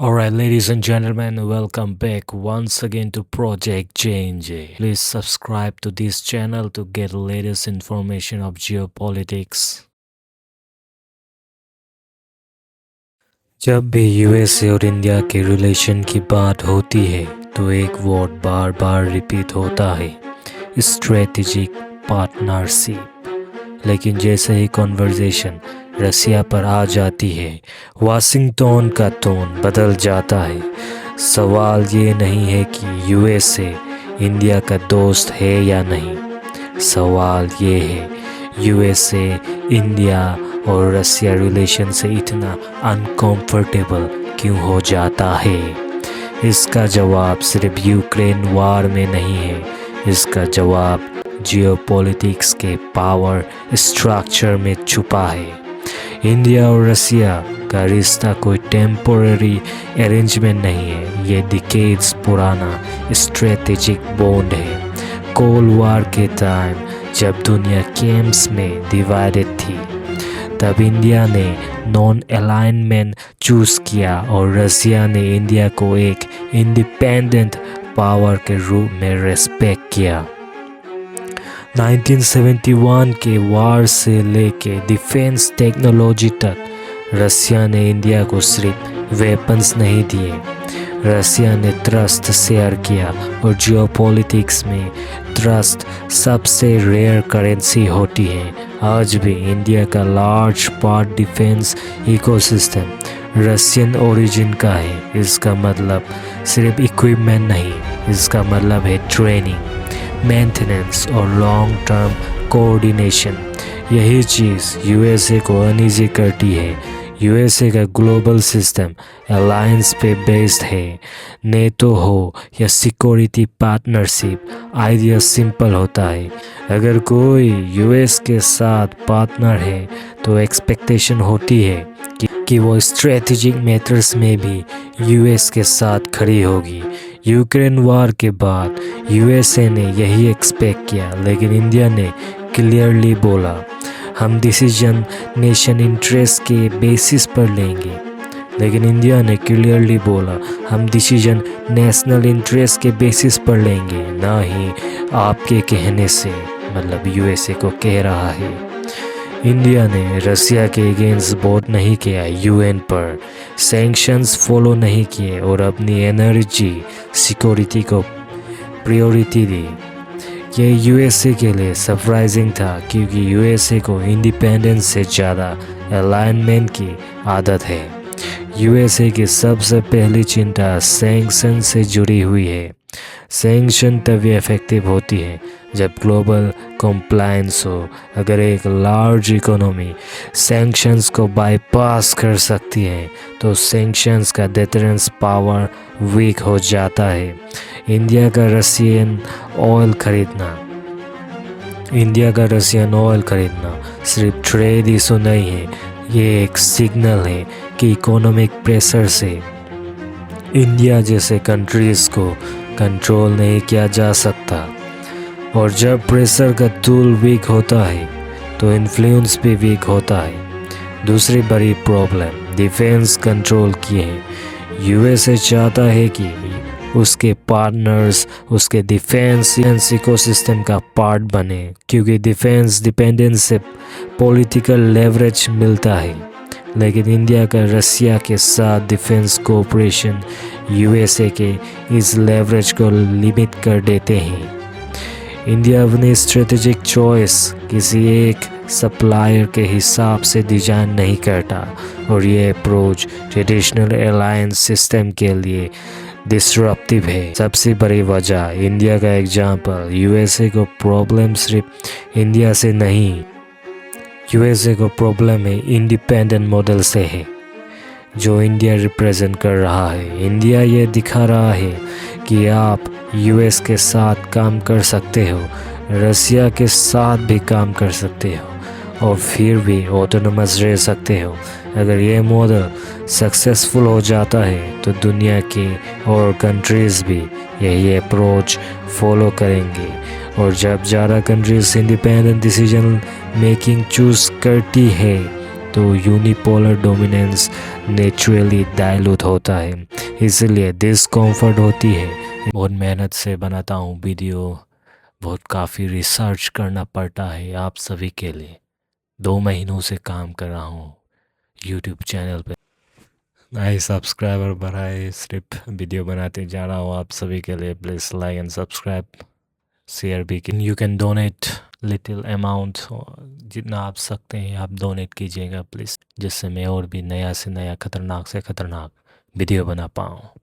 Alright, ladies and gentlemen, welcome back once again to Project JNJ. Please subscribe to this channel to get latest information of geopolitics. जब भी USA और India के relation की बात होती है तो एक वर्ड बार बार रिपीट होता है, स्ट्रेटेजिक पार्टनरशिप। लेकिन जैसे ही कॉन्वर्जेशन रसिया पर आ जाती है, वाशिंगटन का टोन बदल जाता है। सवाल ये नहीं है कि यूएसए इंडिया का दोस्त है या नहीं, सवाल ये है यूएसए इंडिया और रसिया रिलेशन से इतना अनकंफर्टेबल क्यों हो जाता है। इसका जवाब सिर्फ यूक्रेन वार में नहीं है, इसका जवाब जियोपॉलिटिक्स के पावर स्ट्रक्चर में छुपा है। इंडिया और रसिया का रिश्ता कोई टेम्पोररी अरेंजमेंट नहीं है, ये डिकेड्स पुराना स्ट्रेटेजिक बॉन्ड है। कोल्ड वॉर के टाइम जब दुनिया कैंप्स में डिवाइडेड थी, तब इंडिया ने नॉन अलाइनमेंट चूज किया और रसिया ने इंडिया को एक इंडिपेंडेंट पावर के रूप में रेस्पेक्ट किया। 1971 के वार से लेके डिफेंस टेक्नोलॉजी तक रसिया ने इंडिया को सिर्फ वेपन्स नहीं दिए, रसिया ने ट्रस्ट शेयर किया और जियोपॉलिटिक्स में ट्रस्ट सबसे रेयर करेंसी होती है। आज भी इंडिया का large part defence ecosystem Russian origin का है। इसका मतलब सिर्फ इक्विपमेंट नहीं, इसका मतलब है ट्रेनिंग, मेंटेनेंस और लॉन्ग टर्म कोऑर्डिनेशन। यही चीज़ यूएसए को अनईजी करती है। यूएसए का ग्लोबल सिस्टम अलायंस पे बेस्ड है। नेटो हो या सिक्योरिटी पार्टनरशिप, आइडिया सिंपल होता है। अगर कोई यूएस के साथ पार्टनर है तो एक्सपेक्टेशन होती है कि वो स्ट्रेटेजिक मैटर्स में भी यूएस के साथ खड़ी होगी। यूक्रेन वार के बाद यूएसए ने यही एक्सपेक्ट किया, लेकिन इंडिया ने क्लियरली बोला हम डिसीजन नेशन इंटरेस्ट के बेसिस पर लेंगे। लेकिन इंडिया ने क्लियरली बोला हम डिसीजन नेशनल इंटरेस्ट के बेसिस पर लेंगे, ना ही आपके कहने से, मतलब यूएसए को कह रहा है। इंडिया ने रसिया के अगेंस्ट वोट नहीं किया यूएन पर, सैंक्शंस फॉलो नहीं किए और अपनी एनर्जी सिक्योरिटी को प्रायोरिटी दी। ये यूएसए के लिए सरप्राइजिंग था, क्योंकि यूएसए को इंडिपेंडेंस से ज़्यादा अलाइनमेंट की आदत है। यूएसए की सबसे पहली चिंता सैंक्शन से जुड़ी हुई है। सैंक्शन तभी इफेक्टिव होती है जब ग्लोबल कंप्लायंस हो। अगर एक लार्ज इकोनॉमी सैंक्शंस को बाईपास कर सकती है तो सैंक्शंस का डिटरेंस पावर वीक हो जाता है। इंडिया का रशियन ऑयल खरीदना सिर्फ ट्रेड इशू नहीं है, ये एक सिग्नल है कि इकोनॉमिक प्रेशर से इंडिया जैसे कंट्रीज़ को कंट्रोल नहीं किया जा सकता। और जब प्रेशर का टूल वीक होता है तो इन्फ्लुएंस भी वीक होता है। दूसरी बड़ी प्रॉब्लम डिफेंस कंट्रोल की है। यूएसए चाहता है कि उसके पार्टनर्स उसके डिफेंस इकोसिस्टम का पार्ट बने, क्योंकि डिफेंस डिपेंडेंस से पॉलिटिकल लेवरेज मिलता है। लेकिन इंडिया का रसिया के साथ डिफेंस कोऑपरेशन यूएसए के इस लेवरेज को लिमिट कर देते हैं। इंडिया अपनी स्ट्रेटेजिक चॉइस किसी एक सप्लायर के हिसाब से डिजाइन नहीं करता, और ये अप्रोच ट्रेडिशनल अलायंस सिस्टम के लिए डिसरप्टिव है। सबसे बड़ी वजह इंडिया का एग्जाम्पल, यूएसए को प्रॉब्लम सिर्फ इंडिया से नहीं, यूएसए को प्रॉब्लम है इंडिपेंडेंट मॉडल से है जो इंडिया रिप्रेजेंट कर रहा है। इंडिया ये दिखा रहा है कि आप यूएस के साथ काम कर सकते हो, रसिया के साथ भी काम कर सकते हो और फिर भी ऑटोनोमस रह सकते हो। अगर ये मॉडल सक्सेसफुल हो जाता है तो दुनिया की और कंट्रीज़ भी यही अप्रोच फॉलो करेंगे। और जब ज़्यादा countries independent decision making choose करती है तो यूनिपोलर डोमिनेंस नेचुरली डायलूट होता है, इसलिए डिस्कम्फर्ट होती है। बहुत मेहनत से बनाता हूँ वीडियो, बहुत काफ़ी रिसर्च करना पड़ता है आप सभी के लिए। 2 महीनों से काम कर रहा हूँ यूट्यूब चैनल पे। नए सब्सक्राइबर बढ़ाए, सिर्फ वीडियो बनाते जा रहा हूँ आप सभी के लिए। Please like and subscribe, share भी। You can donate little amount, जितना आप सकते हैं आप डोनेट कीजिएगा प्लीज़, जिससे मैं और भी नया से नया खतरनाक से खतरनाक वीडियो बना पाऊँ।